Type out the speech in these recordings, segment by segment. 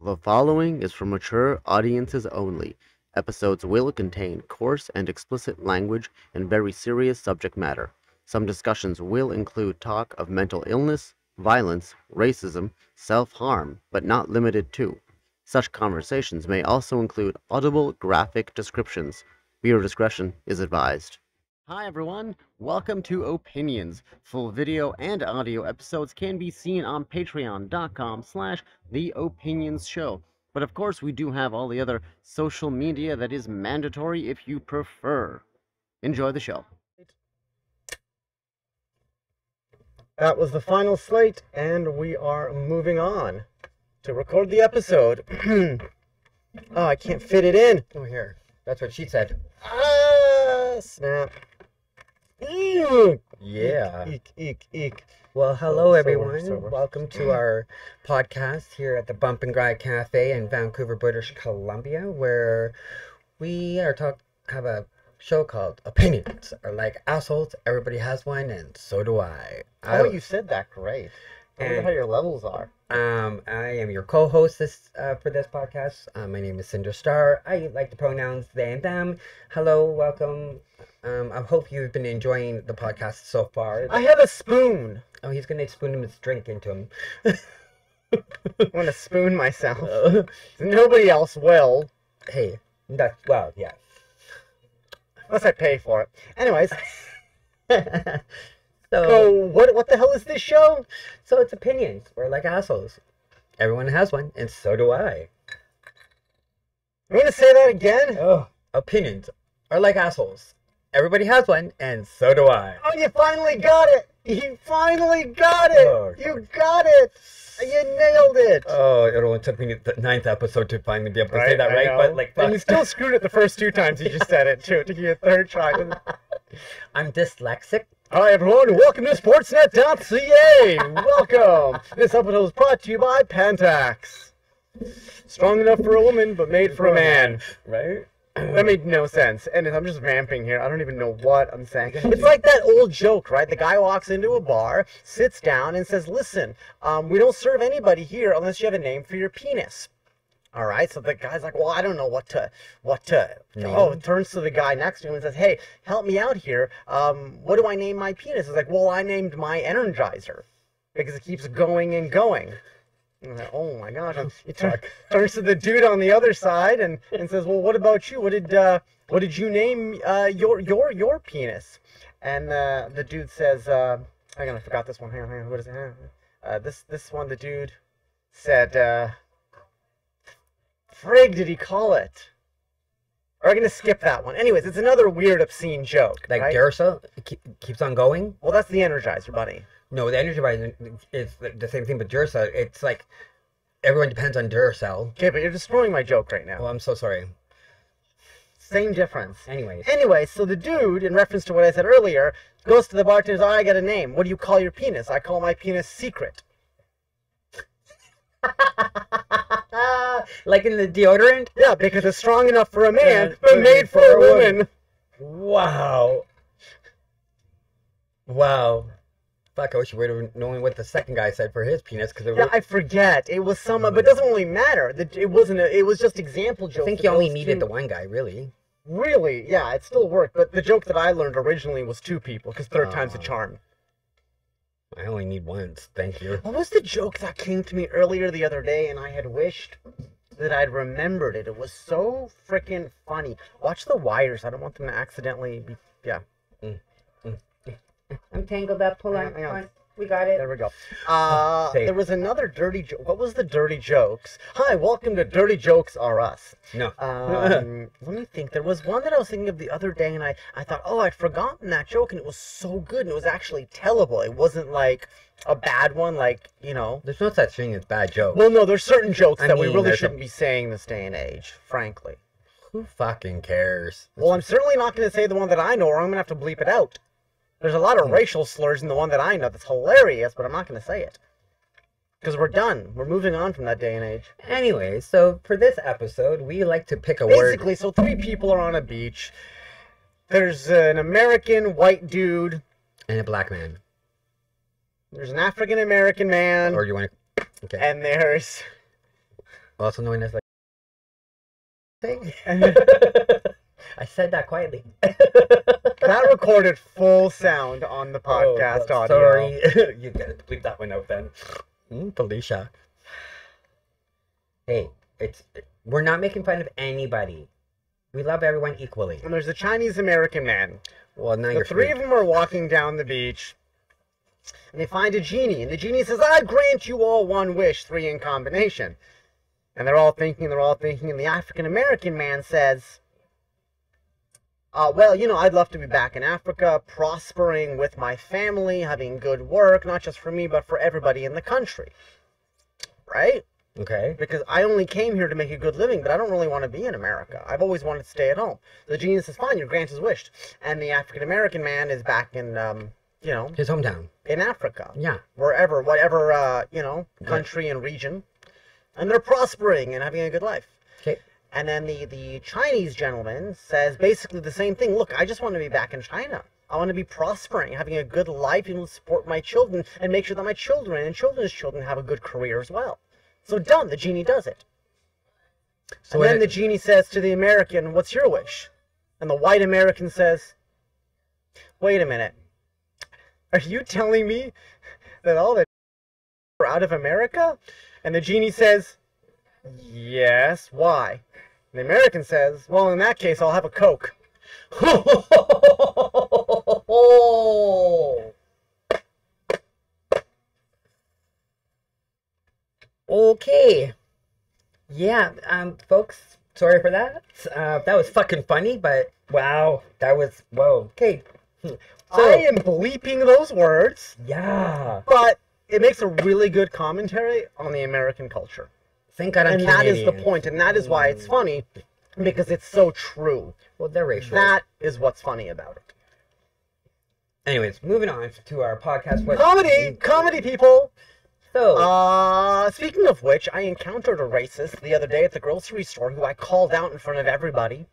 The following is for mature audiences only. Episodes will contain coarse and explicit language and very serious subject matter. Some discussions will include talk of mental illness, violence, racism, self-harm, but not limited to. Such conversations may also include audible graphic descriptions. Viewer discretion is advised. Hi everyone, welcome to Opinions. Full video and audio episodes can be seen on patreon.com/The Opinions Show. But of course, we do have all the other social media that is mandatory if you prefer. Enjoy the show. That was the final slate, and we are moving on to record the episode. Oh, I can't fit it in. Oh, here. That's what she said. Ah, snap. Yeah. Eek. Well, hello, So everyone. sober. Welcome to our podcast here at the Bump and Grind Cafe in Vancouver, British Columbia, where we have a show called Opinions. Are like assholes. Everybody has one, and so do I. Oh, you said that great. I wonder And- how your levels are. I am your co-host for this podcast. My name is Cinder Star. I like the pronouns they and them. Hello, welcome. I hope you've been enjoying the podcast so far. I have a spoon. Oh, he's gonna spoon his drink into him. I want to spoon myself. Nobody else will. Hey, yeah. Unless I pay for it. Anyways, so so what the hell is this show? it's opinions. We're like assholes. Everyone has one, and so do I. I'm going to say that again. Oh, opinions are like assholes. Everybody has one, and so do I. Oh, you finally got it. You finally got it. Oh, You got it. You nailed it. Oh, it only took me the 9th episode to finally be able to say that I right, know. but like, And you fuck. still screwed it the first two times you just said it, too. It took you a third try. I'm dyslexic. Hi everyone, and welcome to Sportsnet.ca. Welcome. This episode is brought to you by Pentax. Strong enough for a woman, but made for a man. Right? That made no sense. And I'm just vamping here. I don't even know what I'm saying. It's like that old joke, right? The guy walks into a bar, sits down, and says, "Listen, we don't serve anybody here unless you have a name for your penis." All right, so the guy's like, well, I don't know what to, Name? oh, turns to the guy next to him and says, hey, help me out here. What do I name my penis? He's like, well, I named my Energizer because it keeps going and going. And I'm like, oh my gosh. And he turns to the dude on the other side and says, well, what about you? What did you name, your penis? And, the dude says, hang on, I forgot this one. Hang on, what is it? This one, the dude said, frig did he call it? We're going to skip that one. Anyways, it's another weird, obscene joke. Like right? Duracell keeps on going. Well, that's the Energizer, buddy. No, the energy bar is the same thing, but Duracell, it's like everyone depends on Duracell. Okay, but you're destroying my joke right now. Oh, I'm so sorry. Same difference. Anyways. Anyway, so the dude, in reference to what I said earlier, goes to the bartender, I got a name. What do you call your penis? I call my penis Secret. Like in the deodorant? Yeah, because it's strong enough for a man, Yeah, but made for a woman. Wow. Wow. Fuck, I wish you would have known what the second guy said for his penis, because Yeah, I forget. It was some, but it doesn't really matter. It wasn't. It was just example jokes. I think of you only those needed two. the one guy, really. Really, yeah, it still worked. But the joke that I learned originally was two people, because third time's a Oh. charm. I only need once, thank you. What was the joke that came to me earlier the other day, and I had wished that I'd remembered it? It was so freaking funny. Watch The Wires. I don't want them to accidentally be. Yeah. I'm tangled up, pull Hang on. We got it. There we go. Say it. There was another dirty joke. What was the dirty jokes? Hi, welcome to Dirty Jokes Are Us. No. Let me think. There was one that I was thinking of the other day, and I thought, oh, I'd forgotten that joke, and it was so good, and it was actually tellable. It wasn't like a bad one, like, you know. There's no such thing as bad jokes. Well, no, there's certain jokes I that we mean, really there's shouldn't be saying this day and age, frankly. Who fucking cares? Well, I'm certainly not going to say the one that I know, or I'm going to have to bleep it out. There's a lot of racial slurs in the one that I know that's hilarious, but I'm not going to say it. Because we're done. We're moving on from that day and age. Anyway, so for this episode, we like to pick a word. Basically, so three people are on a beach. There's an American white dude. And a black man. There's an African American man. Or you want to... Okay. And there's Also known as like thing. And I said that quietly. that recorded full sound on the podcast audio. Sorry. You gotta bleep that one out then. Felicia. Hey, we're not making fun of anybody. We love everyone equally. And there's a Chinese American man. Well, now The you're three of them are walking down the beach, and they find a genie, and the genie says, "I grant you all one wish, 3 in combination." And they're all thinking, and the African American man says, well, I'd love to be back in Africa, prospering with my family, having good work, not just for me, but for everybody in the country. Right? Okay. Because I only came here to make a good living, but I don't really want to be in America. I've always wanted to stay at home. The genie says, fine, your grant is wished. And the African-American man is back in, his hometown. in Africa. Yeah. Whatever, country and region. And they're prospering and having a good life. Okay. And then the Chinese gentleman says basically the same thing. Look, I just want to be back in China. I want to be prospering, having a good life, and support my children, and make sure that my children and children's children have a good career as well. So done, the genie does it. So and then the genie says to the American, what's your wish? And the white American says, wait a minute. Are you telling me that all the are out of America? And the genie says, yes, why? And the American says, well, in that case, I'll have a Coke. Okay. Yeah, folks, sorry for that. That was fucking funny, but wow, that was, whoa. Okay. So, I am bleeping those words. Yeah. But it makes a really good commentary on the American culture. Thank God I'm And that is the point, and that is why it's funny, because it's so true. Well, they're racial. That is what's funny about it. Anyways, moving on to our podcast. Comedy, people! So, speaking of which, I encountered a racist the other day at the grocery store who I called out in front of everybody.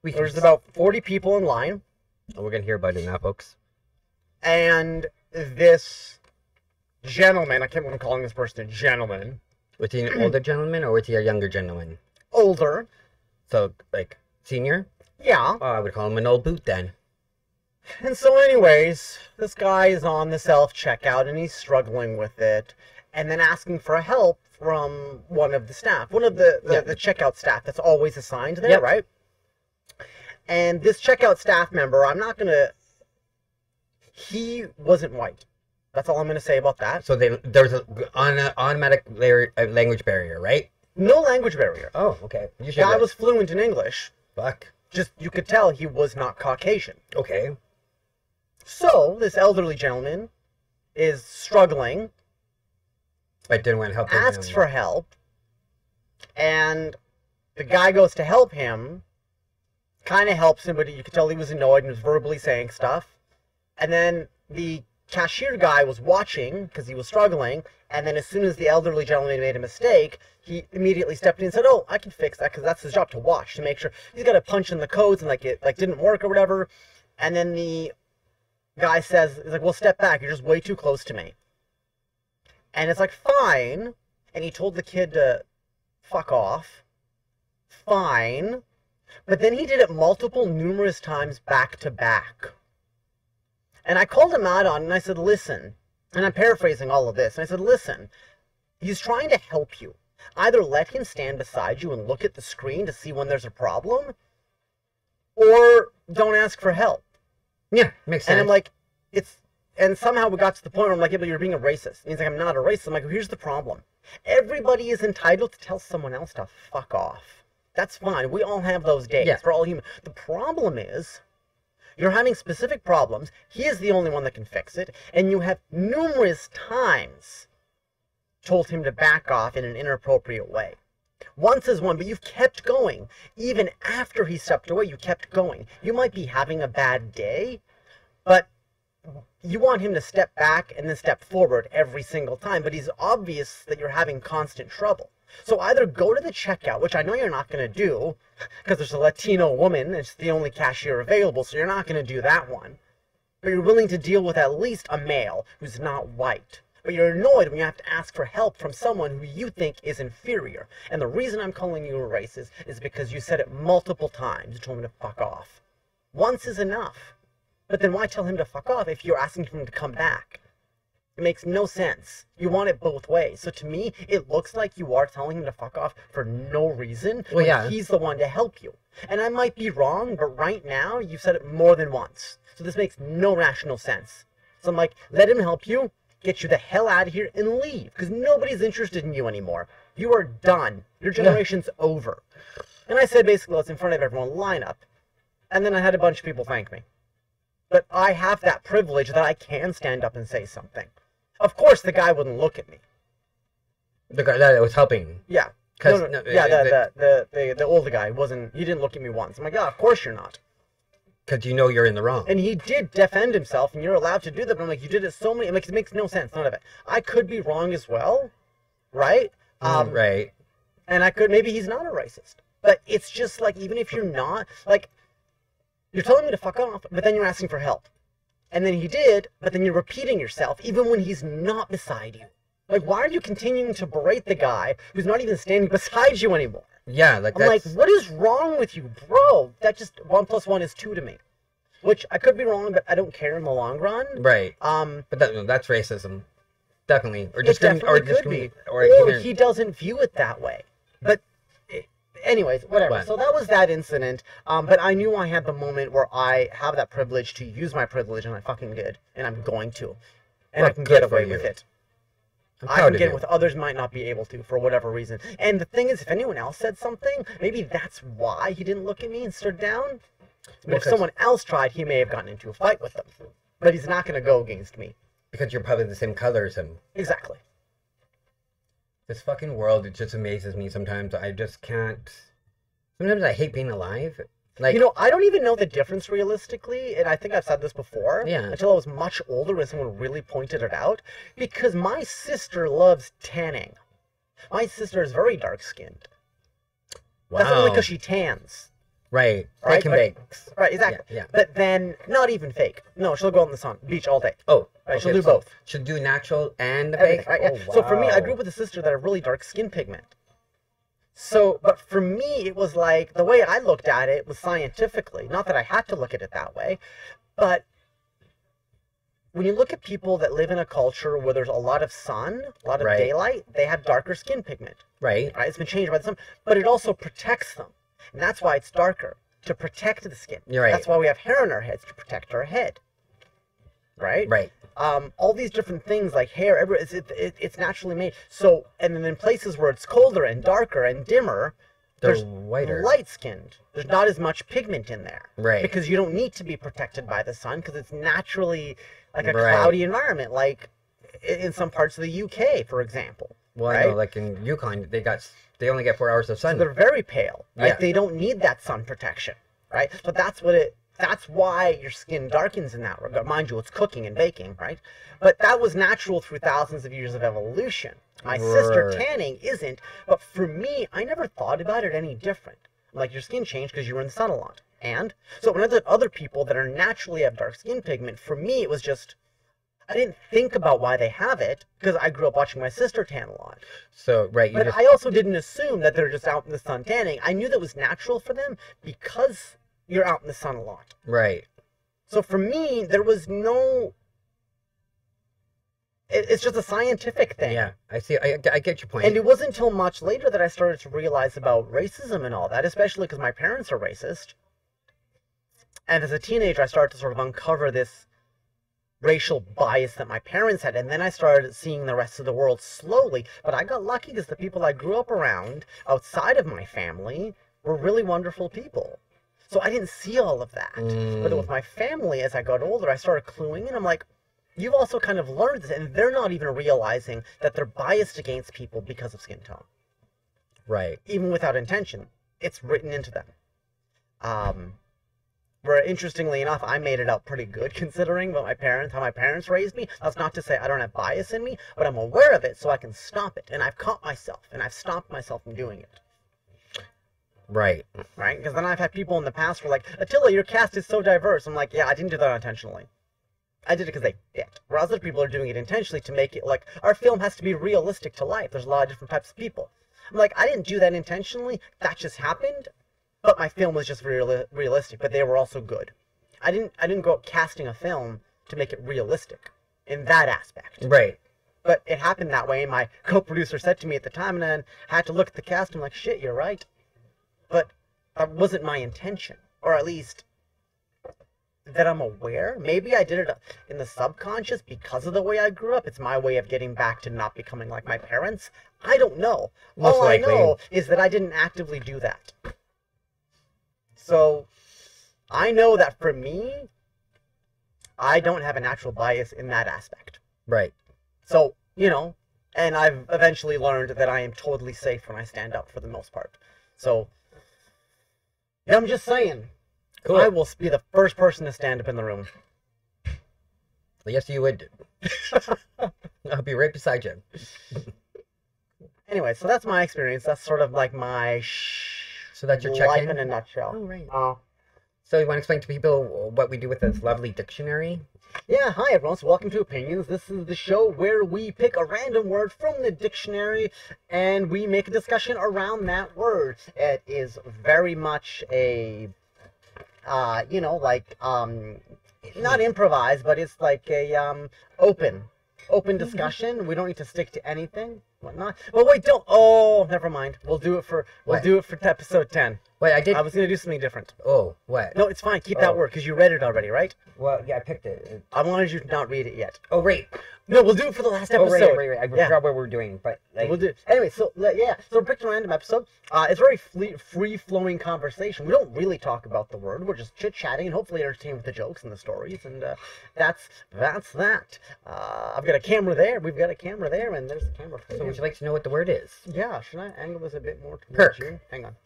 There's about 40 people in line. Oh, we're gonna hear about it now, folks. And this gentleman, I can't believe I'm calling this person a gentleman. Was he an older gentleman or was he a younger gentleman? Older. So, like, senior? Yeah. Oh, I would call him an old boot then. And so anyways, this guy is on the self-checkout and he's struggling with it. And then asking for help from one of the staff. One of the checkout staff that's always assigned there, right? And this checkout staff member, he wasn't white. That's all I'm going to say about that. So there's an automatic language barrier, right? No language barrier. Oh, okay. The guy was fluent in English. Fuck. Just, you could tell he was not Caucasian. Okay. So, this elderly gentleman is struggling. I didn't want to help him. Asks for help. And the guy goes to help him. Kind of helps him, but you could tell he was annoyed and was verbally saying stuff. And then the cashier guy was watching because he was struggling, and then as soon as the elderly gentleman made a mistake, he immediately stepped in and said, oh, I can fix that, because that's his job, to watch, to make sure. He's got to punch in the codes, and it didn't work or whatever. And then the guy says, he's like, well, step back, you're just way too close to me. And it's like, fine. And he told the kid to fuck off. Fine. But then he did it numerous times back to back. And I called him out on it, and I said, listen, and I'm paraphrasing all of this, and I said, listen, he's trying to help you. Either let him stand beside you and look at the screen to see when there's a problem, or don't ask for help. Yeah, makes sense. And I'm like, and somehow we got to the point where I'm like, yeah, but you're being a racist. And he's like, I'm not a racist. I'm like, well, here's the problem. Everybody is entitled to tell someone else to fuck off. That's fine. We all have those days. Yeah. We're all human. The problem is, you're having specific problems. He is the only one that can fix it. And you have numerous times told him to back off in an inappropriate way. Once is one, but you've kept going. Even after he stepped away, you kept going. You might be having a bad day, but you want him to step back and then step forward every single time. But he's obvious that you're having constant trouble. So either go to the checkout, which I know you're not going to do, because there's a Latino woman, and it's the only cashier available, so you're not going to do that one. But you're willing to deal with at least a male who's not white. but you're annoyed when you have to ask for help from someone who you think is inferior. And the reason I'm calling you a racist is because you said it multiple times. You told me to fuck off. Once is enough. But then why tell him to fuck off if you're asking him to come back? It makes no sense. You want it both ways. So to me, it looks like you are telling him to fuck off for no reason. Well, yeah. He's the one to help you. And I might be wrong, but right now, you've said it more than once. So this makes no rational sense. So I'm like, let him help you, get you the hell out of here, and leave. Because nobody's interested in you anymore. You are done. Your generation's over. And I said basically, let's in front of everyone, line up. And then I had a bunch of people thank me. But I have that privilege that I can stand up and say something. Of course, the guy wouldn't look at me. The guy that was helping. Yeah. The older guy wasn't. He didn't look at me once. I'm like, yeah, of course you're not. Because you know you're in the wrong. And he did defend himself, and you're allowed to do that. But I'm like, you did it so many. I'm like, it makes no sense. None of it. I could be wrong as well, right? Right. And I could. Maybe he's not a racist. But it's just like, even if you're not, like, you're telling me to fuck off, but then you're asking for help. And then he did, but then you're repeating yourself, even when he's not beside you. Like, why are you continuing to berate the guy who's not even standing beside you anymore? Yeah, like I'm like, what is wrong with you, bro? That just 1 + 1 is 2 to me. Which, I could be wrong, but I don't care in the long run. Right. But that's racism. Definitely. Or just Or he doesn't view it that way. But anyways, whatever. What? So that was that incident. But I knew I had the moment where I have that privilege to use my privilege, and I fucking did. And I'm going to. And I can get away with it. I can get it with others might not be able to for whatever reason. And the thing is, if anyone else said something, maybe that's why he didn't look at me and stood down. But if someone else tried, he may have gotten into a fight with them. But he's not going to go against me. Because you're probably the same color as him. Exactly. This fucking world, it just amazes me sometimes. I just can't. Sometimes I hate being alive. Like, you know, I don't even know the difference realistically, and I think I've said this before. Yeah. Until I was much older when someone really pointed it out. Because my sister loves tanning. My sister is very dark-skinned. Wow. That's only because she tans. Right. Fake and bakes. Right, exactly. Yeah. But then, not even fake. No, she'll go out in the sun, beach all day. Oh. Right, Okay, she'll do both. She'll do natural and Everything, fake? right, yeah. Oh, wow. So for me, I grew up with a sister that had really dark skin pigment. So, but for me, it was like, the way I looked at it was scientifically. Not that I had to look at it that way, but when you look at people that live in a culture where there's a lot of sun, a lot of daylight, they have darker skin pigment. Right. Right? It's been changed by the sun, but it also protects them. And that's why it's darker, to protect the skin. You're right. That's why we have hair on our heads, to protect our head. Right? Right. All these different things like hair, it's naturally made. So, and then in places where it's colder and darker and dimmer, there's whiter. Light-skinned. There's not as much pigment in there. Right. Because you don't need to be protected by the sun because it's naturally like a cloudy environment, like in some parts of the UK, for example. Well, I know, like in Yukon, they only get 4 hours of sun. So they're very pale. Right? Yeah. They don't need that sun protection, right? So that's why your skin darkens in that regard. Mind you, it's cooking and baking, right? But that was natural through thousands of years of evolution. My sister tanning isn't, but for me, I never thought about it any different. Like, your skin changed because you were in the sun a lot. And so when I look at other people that are naturally have dark skin pigment, for me, it was just, I didn't think about why they have it because I grew up watching my sister tan a lot. So, right. But I also didn't assume that they're just out in the sun tanning. I knew that was natural for them because you're out in the sun a lot. Right. So for me, there was no... It's just a scientific thing. Yeah, I see. I get your point. And it wasn't until much later that I started to realize about racism and all that, especially because my parents are racist. And as a teenager, I started to sort of uncover this racial bias that my parents had. And then I started seeing the rest of the world slowly. But I got lucky because the people I grew up around, outside of my family, were really wonderful people. So I didn't see all of that. But with my family, as I got older, I started cluing in. I'm like, you've also kind of learned this, and they're not even realizing that they're biased against people because of skin tone. Right. Even without intention. It's written into them. Where, interestingly enough, I made it out pretty good considering how my parents raised me. That's not to say I don't have bias in me, but I'm aware of it so I can stop it. And I've caught myself, and I've stopped myself from doing it. Right. Right? Because then I've had people in the past who are like, Attila, your cast is so diverse. I'm like, yeah, I didn't do that intentionally. I did it because they fit. Whereas other people are doing it intentionally to make it like, our film has to be realistic to life. There's a lot of different types of people. I'm like, I didn't do that intentionally. That just happened. But my film was just realistic. But they were also good. I didn't go out casting a film to make it realistic in that aspect. Right. But it happened that way. My co-producer said to me at the time, and then I had to look at the cast. I'm like, shit, you're right. But that wasn't my intention. Or at least that I'm aware. Maybe I did it in the subconscious because of the way I grew up. It's my way of getting back to not becoming like my parents. I don't know. Most All likely. I know is that I didn't actively do that. So I know that for me, I don't have a natural bias in that aspect. Right. So, and I've eventually learned that I am totally safe when I stand up for the most part. So, yeah, I'm just saying. Cool. I will be the first person to stand up in the room. Yes, you would. I'll be right beside you. Anyway, so that's my experience. That's sort of like my So that's your life check-in? in a nutshell. Oh, right. Uh, So you want to explain to people what we do with this lovely dictionary? Yeah, hi everyone, so welcome to Opinions. This is the show where we pick a random word from the dictionary and we make a discussion around that word. It is very much a, not improvised, but it's like a, open discussion. We don't need to stick to anything, whatnot. Well, wait, never mind. We'll do it for episode 10. Wait, I did. I was going to do something different. Oh, what? No, it's fine. Keep that word, because you read it already, right? Well, yeah, I picked it. I wanted you to not read it yet. Oh, right. No, we'll do it for the last episode. Oh, right. I forgot what we're doing, but like... We'll do it. Anyway, so we picked a random episode. It's a very free-flowing conversation. We don't really talk about the word. We're just chit-chatting and hopefully entertained with the jokes and the stories, and that's that. I've got a camera there. We've got a camera there, and there's a camera for So you. would you like to know what the word is? Yeah, should I angle this a bit more towards Perk. you? Hang on.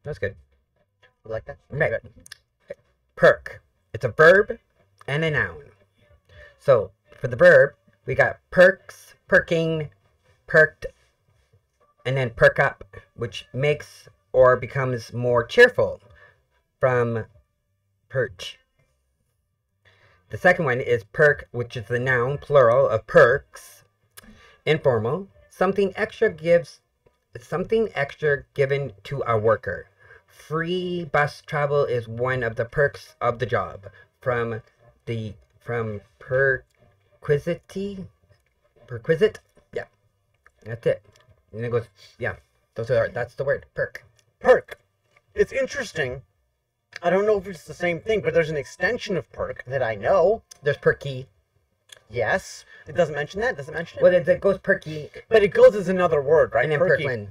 That's good. You like that? Right. Good. Perk. It's a verb and a noun. So, for the verb, we got perks, perking, perked, and then perk up, which makes or becomes more cheerful, from perch. The second one is perk, which is the noun, plural, of perks. Informal. Something extra given to a worker. Free bus travel is one of the perks of the job. From perquisite. Yeah, that's it. And it goes. Yeah, that's the word, perk. Perk. It's interesting. I don't know if it's the same thing, but there's an extension of perk that I know. There's perky. Yes. It doesn't mention that? Does it mention it? Well, it goes perky, But it goes as another word, right? and then Perky. perklin,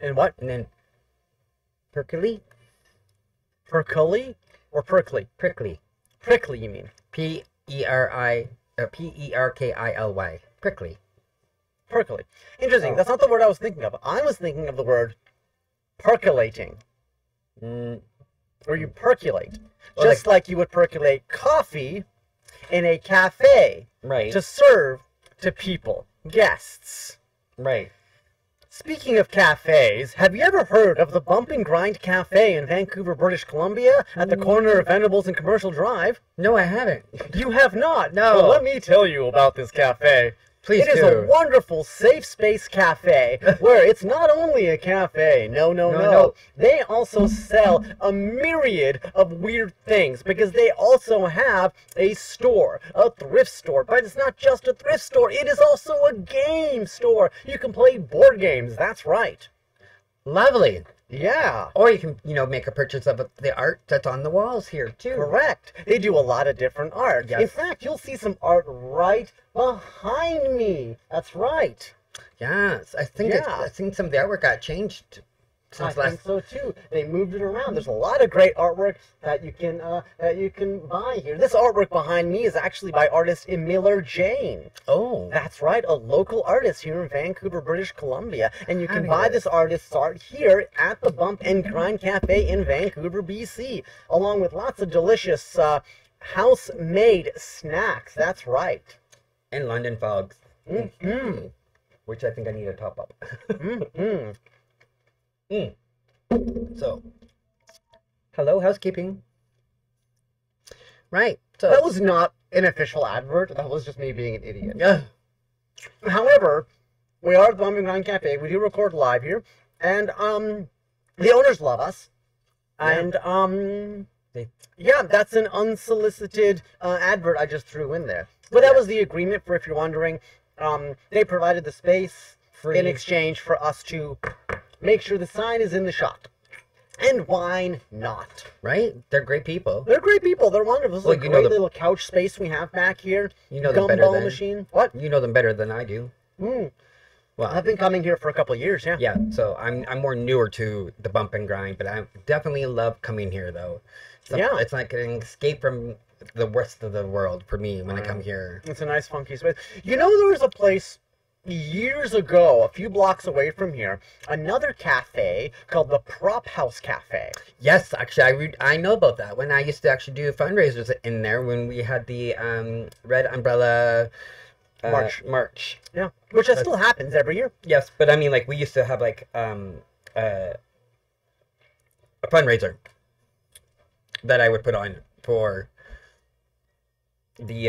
And what? and then perkily, Perkly? Or perkly? prickly. Prickly, you mean? Perkily. Prickly. Perkly. Interesting. Oh. That's not the word I was thinking of. I was thinking of the word percolating. Where you percolate. Well, Just like you would percolate coffee in a cafe Right. to serve to people, guests. Right. Speaking of cafes, have you ever heard of the Bump and Grind Cafe in Vancouver, British Columbia, at the corner of Venables and Commercial Drive? No, I haven't. You have not? No. Well, let me tell you about this cafe. Please It is do. a wonderful safe space cafe where it's not only a cafe. No. They also sell a myriad of weird things because they also have a store, a thrift store. But it's not just a thrift store. It is also a game store. You can play board games. That's right. Lovely. Yeah. Or you can, make a purchase of the art that's on the walls here, too. Correct. They do a lot of different art. Yes. In fact, you'll see some art right behind me. That's right. Yes, I think some of the artwork got changed I since think so too. They moved it around. There's a lot of great artwork that you can buy here. This artwork behind me is actually by artist Miller Jane. Oh. That's right, a local artist here in Vancouver, British Columbia. And you can buy Fabulous. this artist's art here at the Bump and Grind Cafe in Vancouver, BC, along with lots of delicious house-made snacks. That's right. And London Fogs. Mm-hmm. Which I think I need to top up. Mm-hmm. So, hello, housekeeping. Right. So That was not an official advert. That was just me being an idiot. yeah. However, we are at the Bump and Grind Cafe. We do record live here, and the owners love us, and yeah, that's an unsolicited advert I just threw in there. But that was the agreement for, if you're wondering. They provided the space Free. in exchange for us to make sure the sign is in the shop. And why not? Right? They're great people. They're great people. They're wonderful. This is Well, a you know great little couch space we have back here. You know them better Gumball than machine. What? you know them better than I do. Mm. Well, I've been coming here for a couple of years, yeah. yeah. So I'm more newer to the bump and grind, but I definitely love coming here though. Yeah. It's like an escape from the rest of the world for me when I come here. It's a nice funky space. You know, there was a place years ago, a few blocks away from here, another cafe called the Prop House Cafe. Yes, actually, I know about that. When I used to actually do fundraisers in there when we had the Red Umbrella March. Yeah, which still happens every year. Yes, but I mean, like, we used to have, like, a fundraiser that I would put on for the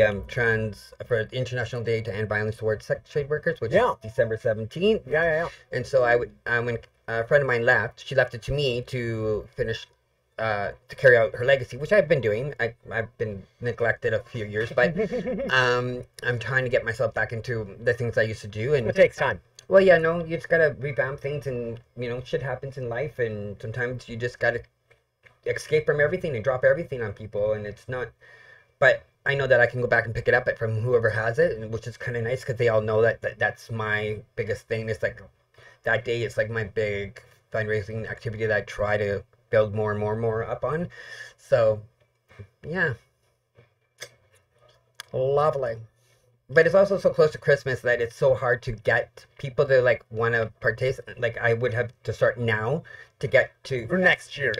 for the International Day to End Violence Towards Sex Trade Workers, which is December 17th. Yeah. And so I would, when a friend of mine left, she left it to me to finish, to carry out her legacy, which I've been doing. I've been neglected a few years, but I'm trying to get myself back into the things I used to do. And it takes time. Well, yeah, no, you just gotta revamp things, and shit happens in life, and sometimes you just gotta escape from everything and drop everything on people, and it's not. But I know that I can go back and pick it up from whoever has it, which is kind of nice because they all know that's my biggest thing. It's like that day. It's like my big fundraising activity that I try to build more and more up on. So, yeah, lovely. But it's also so close to Christmas that it's so hard to get people to like want to partake. Like I would have to start now to get to for next year,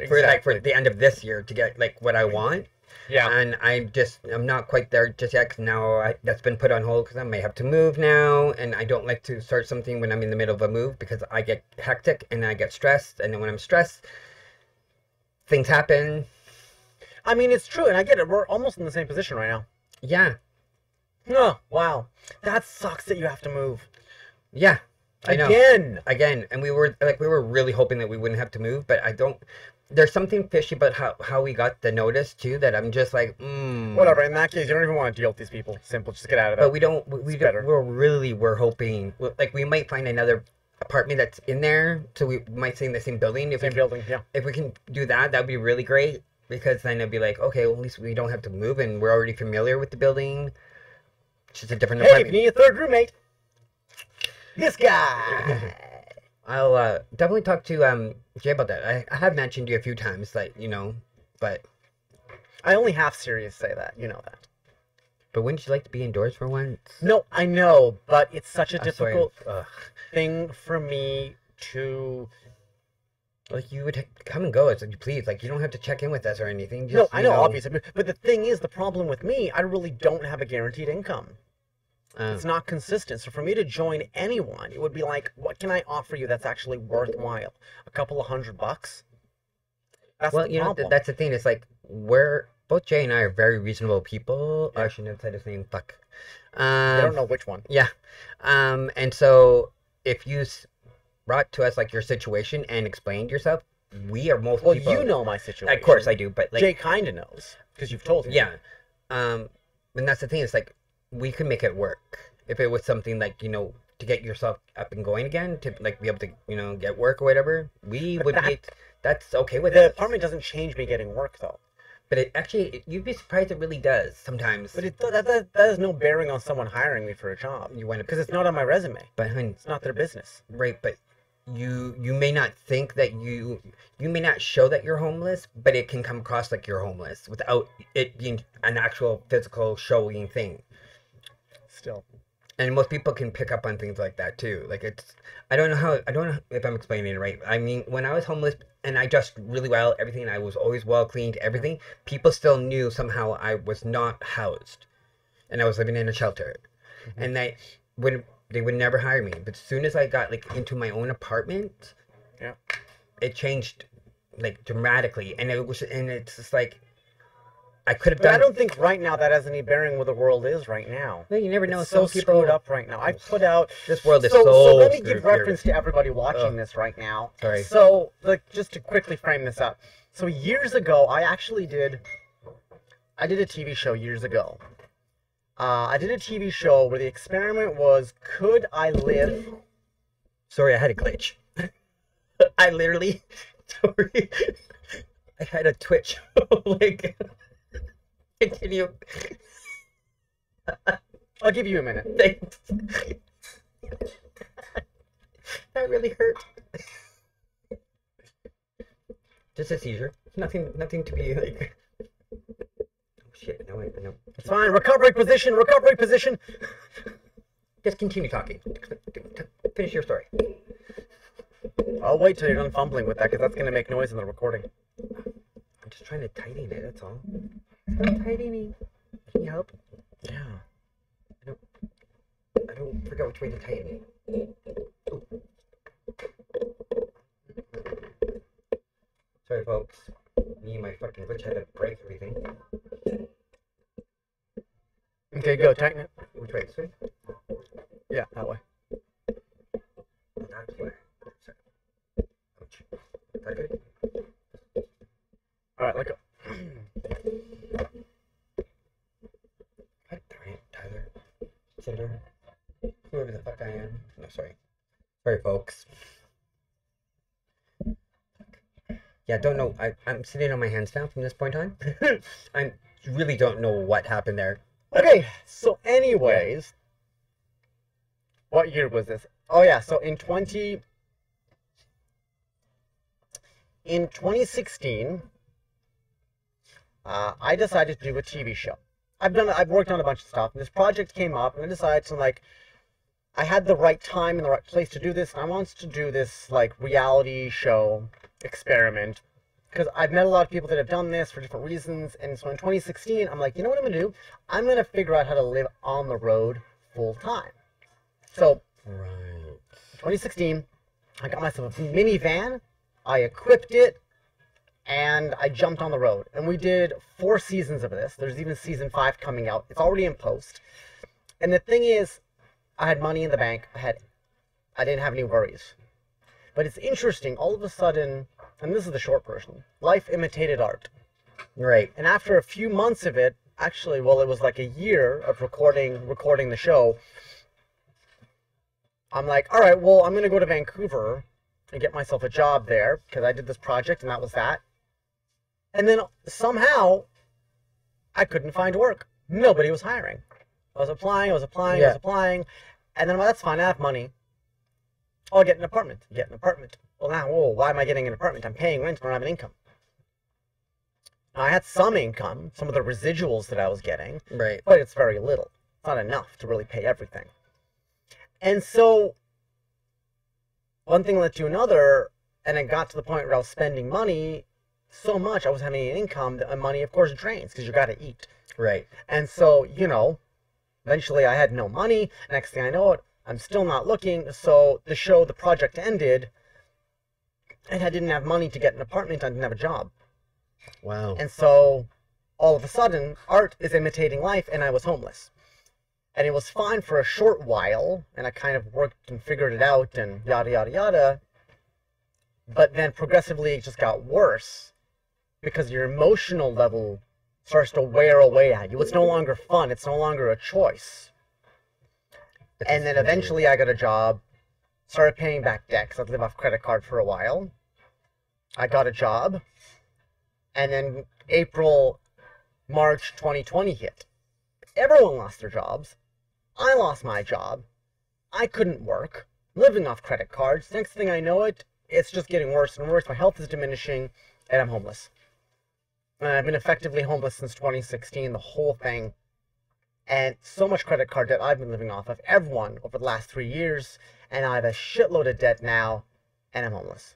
for the end of this year to get like what I want. Yeah. And I'm not quite there just yet, because now that's been put on hold because I may have to move now, and I don't like to start something when I'm in the middle of a move because I get hectic and I get stressed, and then when I'm stressed, things happen. I mean, it's true, and I get it. We're almost in the same position right now. Yeah. Oh, wow. That sucks that you have to move. Yeah. I know. Again. And we were really hoping that we wouldn't have to move, but there's something fishy about how we got the notice too, that I'm just like, whatever. In that case, you don't even want to deal with these people. Simple, just get out of it. But we don't. We're hoping, like, we might find another apartment that's in there, so we might stay in the same building. Building, yeah. If we can do that, that'd be really great, because then it'd be like, okay, well, at least we don't have to move, and we're already familiar with the building. It's just a different apartment. If you need a third roommate, this guy. I'll definitely talk to Jay about that. I have mentioned you a few times, like, but I only half serious say that, you know that. But wouldn't you like to be indoors for once? No, I know, but it's such a difficult thing for me to. Like, you would come and go as you please. Like, you don't have to check in with us or anything. Just, no, I know, obviously. But the thing is, the problem with me, I really don't have a guaranteed income. It's not consistent. So for me to join anyone, it would be like, what can I offer you that's actually worthwhile? A couple of $100? That's the problem. That's the thing. It's like, both Jay and I are very reasonable people. Yeah. I shouldn't have said his name. Fuck. I don't know which one. Yeah. And so if you brought to us like your situation and explained yourself, we are most people. Well, you know my situation. Of course I do, but like Jay kind of knows because you've told him. Yeah. And that's the thing. It's like, we could make it work if it was something like, to get yourself up and going again, to like be able to, get work or whatever. That's okay with the us. apartment doesn't change me getting work though. But you'd be surprised it really does sometimes. But that has no bearing on someone hiring me for a job. Because it's not on my resume. But honey, it's not their business. Right, but you may not think that you may not show that you're homeless, but it can come across like you're homeless without it being an actual physical showing thing. Still. And most people can pick up on things like that too. Like, I don't know if I'm explaining it right. I mean, when I was homeless and I dressed really well, everything, I was always well cleaned, everything, people still knew somehow I was not housed and I was living in a shelter. Mm-hmm. And they would never hire me. But as soon as I got like into my own apartment, yeah, it changed like dramatically. And it's just like, I could have But I done. don't think right now that has any bearing where the world is right now. Well, you never know. It's so Some people screwed up right now. I put out This world is so so let me screwed give here. reference to everybody watching Ugh. this right now. Sorry. So, like, just to quickly frame this up. So years ago, I did a TV show years ago. I did a TV show where the experiment was, could I live? Sorry, I had a glitch. I literally, sorry, I had a twitch. Like, continue. I'll give you a minute. Thanks. That really hurt. Just a seizure. Nothing to be like. Oh shit! No, wait, no. It's fine. Recovery position. Recovery position. Just continue talking. Finish your story. I'll wait till you're done fumbling with that, because that's going to make noise in the recording. I'm just trying to tighten it. That's all. I'm tightening. Can you help? Yeah. I don't forget which way to tighten. Ooh. Sorry, folks. Me and my fucking glitch had to break everything. Okay, go. Tighten it. Which way? This way? Yeah, that way. That's way. Sorry. Ouch. Is that good? All right, let go. God darn it, Tyler. Cinder. Whoever the fuck I am. No, sorry. Sorry, folks. Yeah, don't know. I'm sitting on my hands now from this point on. I really don't know what happened there. Okay, so anyways, what year was this? Oh yeah, so in 2016, I decided to do a TV show. I've worked on a bunch of stuff, and this project came up, and I decided to, like, I had the right time and the right place to do this, and I wanted to do this, like, reality show experiment, because I've met a lot of people that have done this for different reasons, and so in 2016, I'm like, you know what I'm going to do? I'm going to figure out how to live on the road full time. So, Right. 2016, I got myself a minivan, I equipped it, and I jumped on the road. And we did 4 seasons of this. There's even season 5 coming out. It's already in post. And the thing is, I had money in the bank. I didn't have any worries. But it's interesting, all of a sudden, and this is the short version, life imitated art. Right. And after a few months of it, actually, well, it was like a year of recording the show, I'm like, all right, well, I'm going to go to Vancouver and get myself a job there, because I did this project and that was that. And then somehow, I couldn't find work. Nobody was hiring. I was applying, and then, well, that's fine, I have money. Oh, get an apartment. Well, now, whoa, why am I getting an apartment? I'm paying rent, I don't have an income. Now, I had some income, some of the residuals that I was getting, Right. but it's very little. It's not enough to really pay everything. And so, one thing led to another, and it got to the point where I was spending money so much, I was having an income, and money, of course, drains, because you got to eat. Right. And so, eventually I had no money. Next thing I know it, I'm still not looking. So the project ended, and I didn't have money to get an apartment. I didn't have a job. Wow. And so, all of a sudden, art is imitating life, and I was homeless. And it was fine for a short while, and I kind of worked and figured it out, and yada, yada, yada. But then progressively it just got worse, because your emotional level starts to wear away at you. It's no longer fun. It's no longer a choice. And then eventually I got a job, started paying back debt, because I'd live off credit card for a while. I got a job, and then March 2020 hit. Everyone lost their jobs. I lost my job. I couldn't work, living off credit cards. Next thing I know it's just getting worse and worse. My health is diminishing, and I'm homeless. And I've been effectively homeless since 2016, the whole thing. And so much credit card debt I've been living off of, everyone, over the last 3 years. And I have a shitload of debt now, and I'm homeless.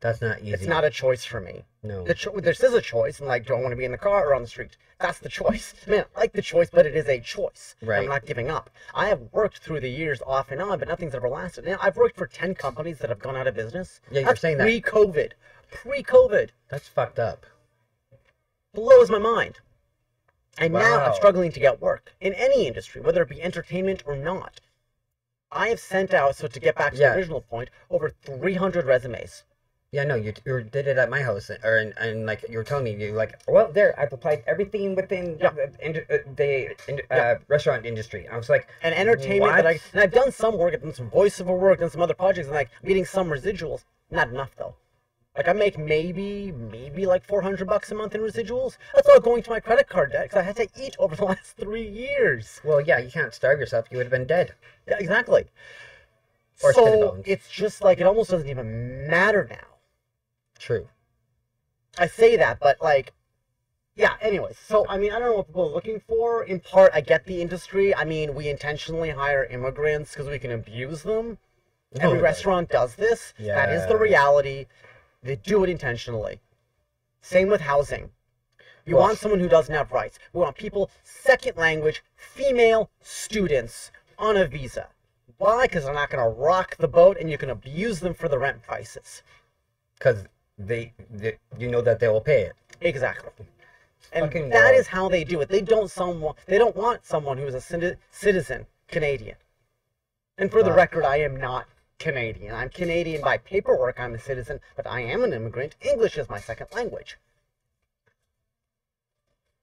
That's not easy. It's not a choice for me. No. This is a choice. I'm like, do I want to be in the car or on the street? That's the choice. I mean, I like the choice, but it is a choice. Right. I'm not giving up. I have worked through the years off and on, but nothing's ever lasted. Now, I've worked for 10 companies that have gone out of business. Yeah, you're saying that. Pre-COVID. pre-COVID. That's fucked up. Blows my mind. And now I'm Wow. struggling to get work in any industry, whether it be entertainment or not. I have sent out, so to get back to the Yeah. original point, over 300 resumes. Yeah, no, you did it at my house, and like you were telling me, you like, well, there, I've applied everything within Yeah. the restaurant industry. I was like, And entertainment, what? and I've done some work, I've done some voiceover work, done some other projects, and like, I'm getting some residuals. Not enough, though. Like, I make maybe like $400 a month in residuals. That's all going to my credit card debt, because I had to eat over the last 3 years. Well, yeah, you can't starve yourself. You would have been dead. Yeah, exactly. Or skin and So, bones. it's just like, it almost doesn't even matter now. True. I say that, but like, yeah, anyways. So, I mean, I don't know what people are looking for. In part, I get the industry. I mean, we intentionally hire immigrants because we can abuse them. Every Oh, restaurant does this. That is the Yeah. reality. They do it intentionally. Same with housing. You Well- want someone who doesn't have rights. We want people, second language, female students on a visa. Why? Because they're not going to rock the boat and you can abuse them for the rent prices. Because they you know that they will pay it. Exactly. And Fucking that wild. is how they do it. They don't want someone who is a citizen Canadian. And for the Wow. record, I am not Canadian. I'm Canadian by paperwork. I'm a citizen, but I am an immigrant. English is my second language.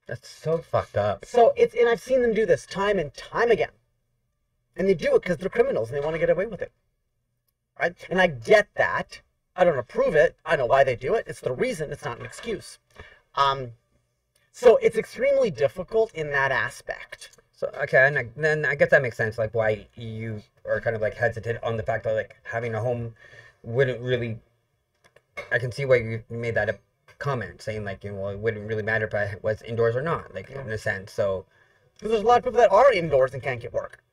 That's so fucked up. So and I've seen them do this time and time again. And they do it because they're criminals and they want to get away with it. Right? And I get that. I don't approve it. I know why they do it. It's the reason. It's not an excuse. So it's extremely difficult in that aspect. So okay, and then I guess that makes sense. Like why you are kind of like hesitant on the fact that like having a home wouldn't really. I can see why you made that a comment, saying like, you know, well, it wouldn't really matter if I was indoors or not, like in a sense. So Because there's a lot of people that are indoors and can't get work.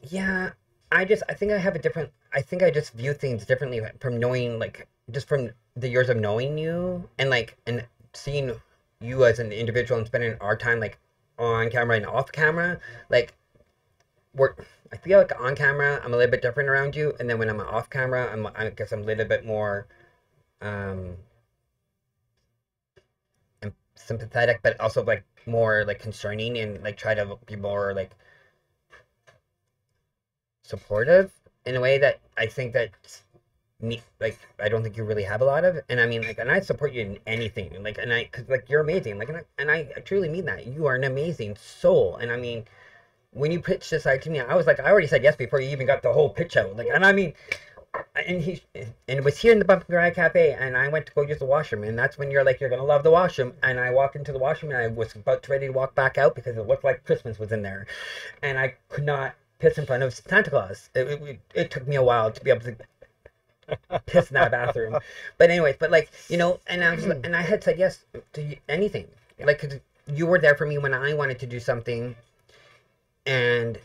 yeah, I think I have a different. I think I just view things differently from knowing, like, just from the years of knowing you and seeing you as an individual and spending our time like on camera and off camera. Like, I feel like on camera I'm a little bit different around you, and then when I'm off camera, I guess I'm a little bit more I'm sympathetic, but also like more like concerning and like try to be more like supportive in a way that I think that me, like, I don't think you really have a lot of. And I mean, like, and I support you in anything, like, and because like you're amazing, like, and I truly mean that. You are an amazing soul. And I mean, when you pitched this out to me, I was like, I already said yes before you even got the whole pitch out. Like, and I mean, and it was here in the Bump and Grind Cafe, and I went to go use the washroom, and that's when you're like, you're gonna love the washroom. And I walked into the washroom, and I was about to ready to walk back out because it looked like Christmas was in there, and I could not piss in front of Santa Claus. It took me a while to be able to piss in that bathroom. But anyways, but like, you know, and I had said yes to anything. Like, 'cause you were there for me when I wanted to do something, and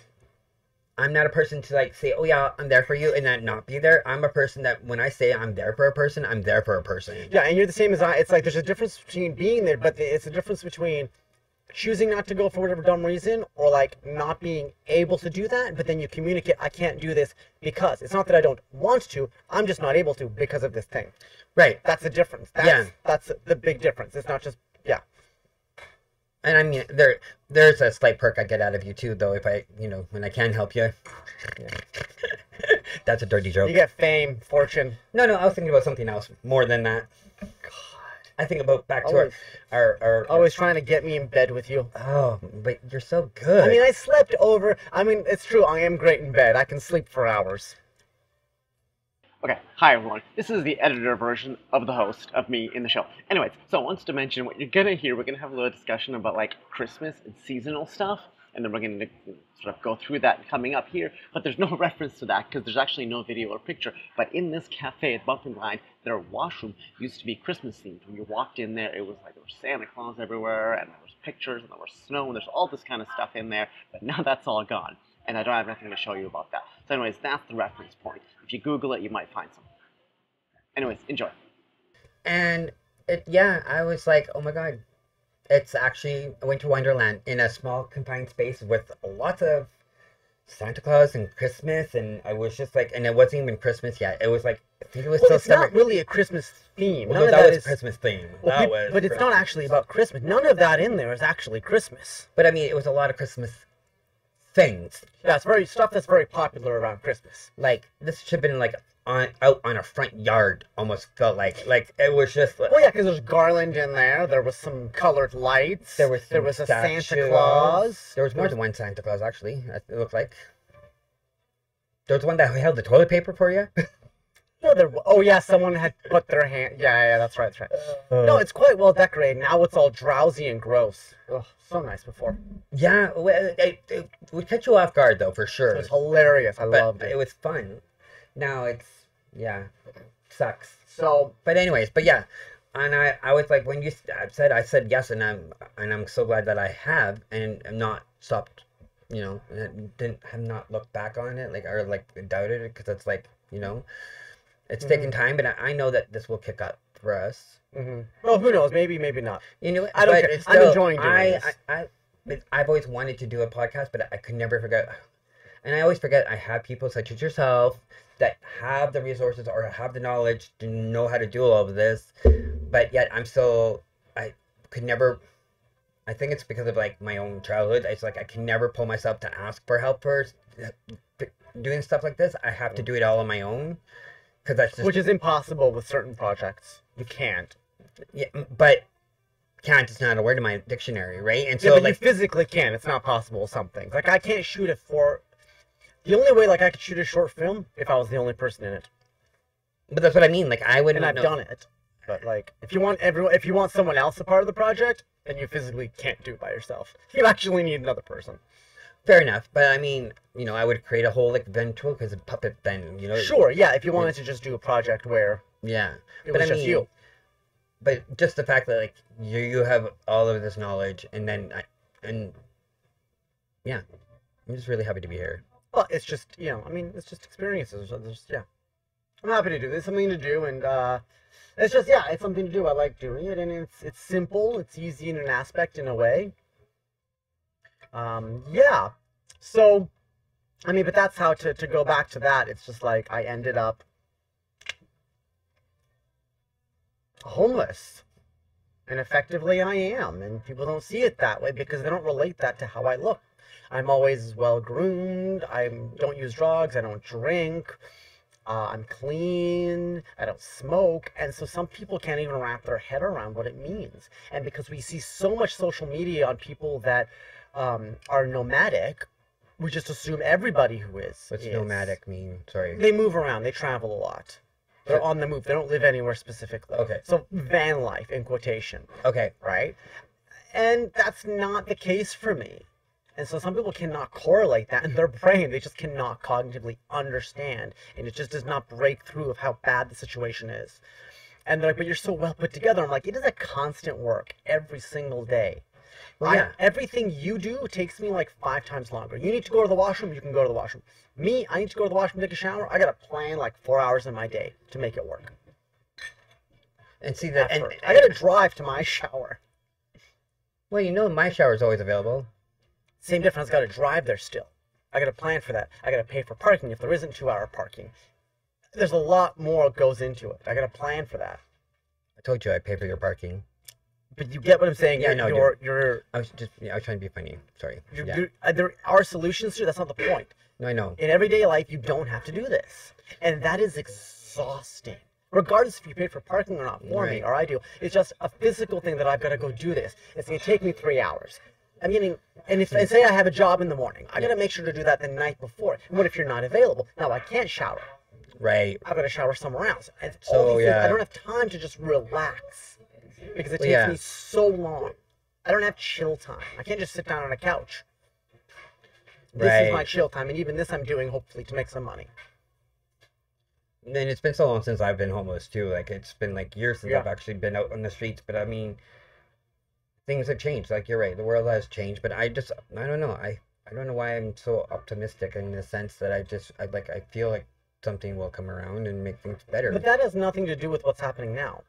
I'm not a person to like say, oh yeah, I'm there for you, and then not be there. I'm a person that when I say I'm there for a person, I'm there for a person. Yeah, and you're the same as I. It's like there's a difference between being there, but it's a difference between choosing not to go for whatever dumb reason, or like not being able to do that, but then you communicate, I can't do this because it's not that I don't want to, I'm just not able to because of this thing. Right. That's the difference. Yeah. That's the big difference. It's not just, yeah. And I mean, there's a slight perk I get out of you too, though, if I, you know, when I can help you. Yeah. That's a dirty joke. You get fame, fortune. No, I was thinking about something else more than that. God. I think about back to Always. our Always trying to get me in bed with you. Oh, but you're so good. I mean, I slept over. I mean, it's true. I am great in bed. I can sleep for hours. Okay, hi everyone. This is the editor version of the host of me in the show. Anyways, so I wanted to mention what you're gonna hear. We're gonna have a little discussion about like Christmas and seasonal stuff, and then we're gonna sort of go through that coming up here. But there's no reference to that because there's actually no video or picture. But in this cafe at Bump and Grind, their washroom used to be Christmas themed. When you walked in there, it was like there was Santa Claus everywhere, and there was pictures, and there was snow, and there's all this kind of stuff in there. But now that's all gone, and I don't have anything to show you about that. So anyways, that's the reference point. If you Google it, you might find some. Anyways, enjoy. And I was like, oh my god, it's actually a winter wonderland in a small confined space with lots of Santa Claus and Christmas, and I was just like, and it wasn't even Christmas yet. It was like, I think it was Well, still it's summer. not really a Christmas theme. Well, None no, of that was is Christmas theme. well, That was but it's not Christmas. actually about Christmas. None of that in there is actually Christmas. But I mean, it was a lot of Christmas things. Yeah, it's very stuff that's very popular around Christmas. Like this should have been like out on a front yard. Almost felt like it was just. Well, yeah, because there's garland in there. There was some colored lights. There was a Santa statues. Claus. There was more than one Santa Claus, actually. It looked like. There was one that held the toilet paper for you. No, oh yeah, someone had put their hand. Yeah, that's right, that's right. No, it's quite well decorated. Now it's all drowsy and gross. Oh, so nice before. Yeah, well, it would catch you off guard though, for sure. It was hilarious. I loved it. It was fun. Now it's sucks. So, but anyways, but yeah, and I was like, when you I said yes, and I'm so glad that I have, and I'm not stopped, have not looked back on it, or doubted it, because it's like, it's taken time, but I know that this will kick up for us. Mm-hmm. Well, who knows? Maybe not. I don't care. I'm enjoying doing this. I've always wanted to do a podcast, but I could never forget. And I always forget I have people such as yourself that have the resources or have the knowledge to know how to do all of this, but yet I could never. I think it's because of my own childhood. It's like I can never pull myself to ask for help for doing stuff like this. I have to do it all on my own. Which is impossible with certain projects. You can't. Yeah, but can't is not a word in my dictionary, right? And so, but you physically can. It's not possible with some things. I can't shoot the only way, I could shoot a short film if I was the only person in it. But that's what I mean. I wouldn't. And I've done it. But if you want someone else a part of the project, then you physically can't do it by yourself. You actually need another person. Fair enough, but I mean, I would create a whole ventriloquist puppet then, Sure, yeah, if you wanted to just do a project where it was just you. But just the fact that you have all of this knowledge, and then I'm just really happy to be here. Well, it's just it's just experiences. I'm happy to do. There's something to do, and it's just it's something to do. I like doing it, and it's simple, it's easy in an aspect, in a way. So, but that's how to go back to that. It's just I ended up homeless, and effectively I am, and people don't see it that way because they don't relate that to how I look. I'm always well groomed. I don't use drugs. I don't drink. I'm clean. I don't smoke. And so some people can't even wrap their head around what it means. And because we see so much social media on people that are nomadic, we just assume everybody who is. What's nomadic mean? Sorry. They move around. They travel a lot. They're on the move. They don't live anywhere specifically. Okay. So van life, in quotation. Okay. Right? And that's not the case for me. And so some people cannot correlate that in their brain. They just cannot cognitively understand. And it just does not break through of how bad the situation is. And they're like, but you're so well put together. I'm like, it is a constant work every single day. Well, everything you do takes me 5 times longer. You need to go to the washroom, you can go to the washroom. Me, I need to go to the washroom, take a shower. I got to plan 4 hours in my day to make it work. And see that, and I got to drive to my shower. Well, my shower is always available. Same difference. I got to drive there still. I got to plan for that. I got to pay for parking if there isn't 2-hour parking. There's a lot more goes into it. I got to plan for that. I told you I pay for your parking. But you get what I'm saying. Yeah, I was trying to be funny. Sorry. There are solutions to it. That's not the point. No, I know. In everyday life, you don't have to do this. And that is exhausting. Regardless if you paid for parking or not for me, or I do. It's just a physical thing that I've got to go do this. It's going to take me 3 hours. And if I say I have a job in the morning, I got to make sure to do that the night before. What if you're not available? Now I can't shower. Right. I've got to shower somewhere else. And so, things, I don't have time to just relax because it takes me so long. I don't have chill time. I can't just sit down on a couch. This is my chill time, and even this I'm doing hopefully to make some money. And it's been so long since I've been homeless too. It's been years since I've actually been out on the streets. But I mean, things have changed. You're right, the world has changed. But I don't know. I don't know why I'm so optimistic in the sense that I feel like something will come around and make things better. But that has nothing to do with what's happening now.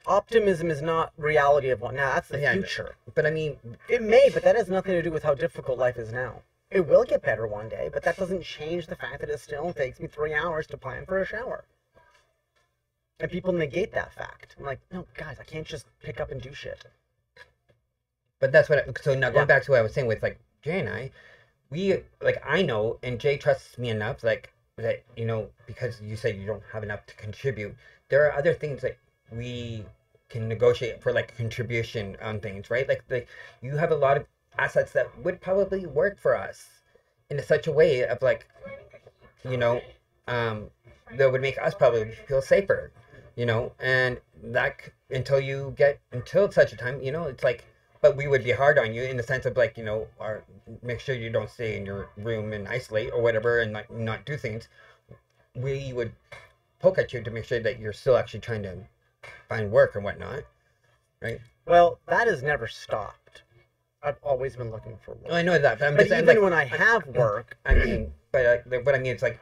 Optimism is not reality of what now. That's the future. But I mean, it may, but that has nothing to do with how difficult life is now. It will get better one day, but that doesn't change the fact that it still takes me 3 hours to plan for a shower. And people negate that fact. I'm like, no, guys, I can't just pick up and do shit. But that's what. So now going back to what I was saying with like Jay and I, I know, and Jay trusts me enough, like that, because you said you don't have enough to contribute. There are other things that we can negotiate for, like contribution on things, right? Like you have a lot of assets that would probably work for us in such a way of like, that would make us probably feel safer, and that until such a time, it's like, but we would be hard on you in the sense of like, make sure you don't stay in your room and isolate or whatever and like not do things. We would poke at you to make sure that you're still actually trying to find work and whatnot, right? Well, that has never stopped. I've always been looking for work. I know that, but but even when I have work, I mean, but what I mean, it's like,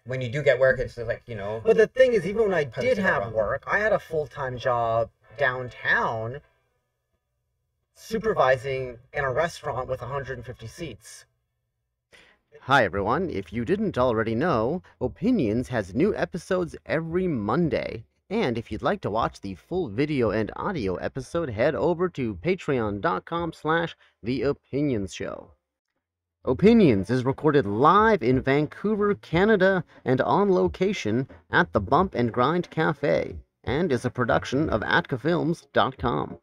when you do get work, it's just like, But the thing is, even when I did have work, I had a full-time job downtown supervising in a restaurant with 150 seats. Hi everyone, if you didn't already know, Opinions has new episodes every Monday. And if you'd like to watch the full video and audio episode, head over to patreon.com/The Opinions Show. Opinions is recorded live in Vancouver, Canada, and on location at the Bump and Grind Cafe, and is a production of atkafilms.com.